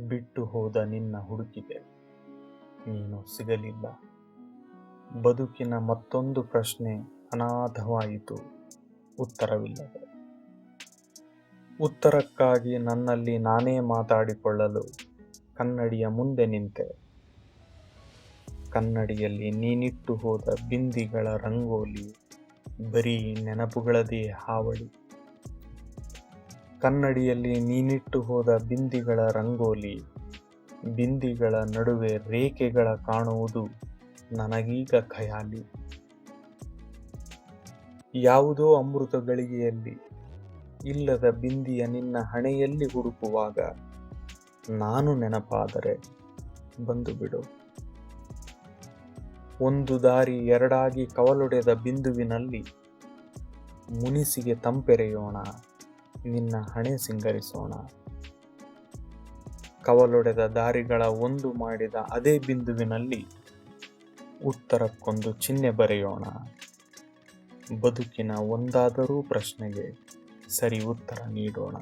ಬಿಟ್ಟು ಹೋದ ನಿನ್ನ ಹುಡುಕಿದೆ, ನೀನು ಸಿಗಲಿಲ್ಲ. ಬದುಕಿನ ಮತ್ತೊಂದು ಪ್ರಶ್ನೆ ಅನಾಥವಾಯಿತು ಉತ್ತರವಿಲ್ಲದೆ. ಉತ್ತರಕ್ಕಾಗಿ ನನ್ನಲ್ಲಿ ನಾನೇ ಮಾತಾಡಿಕೊಳ್ಳಲು ಕನ್ನಡಿಯ ಮುಂದೆ ನಿಂತೆ. ಕನ್ನಡಿಯಲ್ಲಿ ನೀನಿಟ್ಟು ಹೋದ ಬಿಂದಿಗಳ ರಂಗೋಲಿ, ಬರೀ ನೆನಪುಗಳದೇ ಹಾವಳಿ. ಕನ್ನಡಿಯಲ್ಲಿ ನೀನಿಟ್ಟು ಹೋದ ಬಿಂದಿಗಳ ರಂಗೋಲಿ, ಬಿಂದಿಗಳ ನಡುವೆ ರೇಖೆಗಳ ಕಾಣುವುದು ನನಗೀಗ ಖಯಾಲಿ. ಯಾವುದೋ ಅಮೃತ ಗಳಿಗೆಯಲ್ಲಿ ಇಲ್ಲದ ಬಿಂದಿಯ ನಿನ್ನ ಹಣೆಯಲ್ಲಿ ಹುಡುಕುವಾಗ ನಾನು ನೆನಪಾದರೆ ಬಂದು ಬಿಡು. ಒಂದು ದಾರಿ ಎರಡಾಗಿ ಕವಲೊಡೆದ ಬಿಂದುವಿನಲ್ಲಿ ಮುನಿಸಿಗೆ ತಂಪೆರೆಯೋಣ, ನಿನ್ನ ಹಣೆ ಸಿಂಗರಿಸೋಣ. ಕವಲೊಡೆದ ದಾರಿಗಳ ಒಂದು ಮಾಡಿದ ಅದೇ ಬಿಂದುವಿನಲ್ಲಿ ಉತ್ತರಕ್ಕೊಂದು ಚಿಹ್ನೆ ಬರೆಯೋಣ. ಬದುಕಿನ ಒಂದಾದರೂ ಪ್ರಶ್ನೆಗೆ ಸರಿ ಉತ್ತರ ನೀಡೋಣ.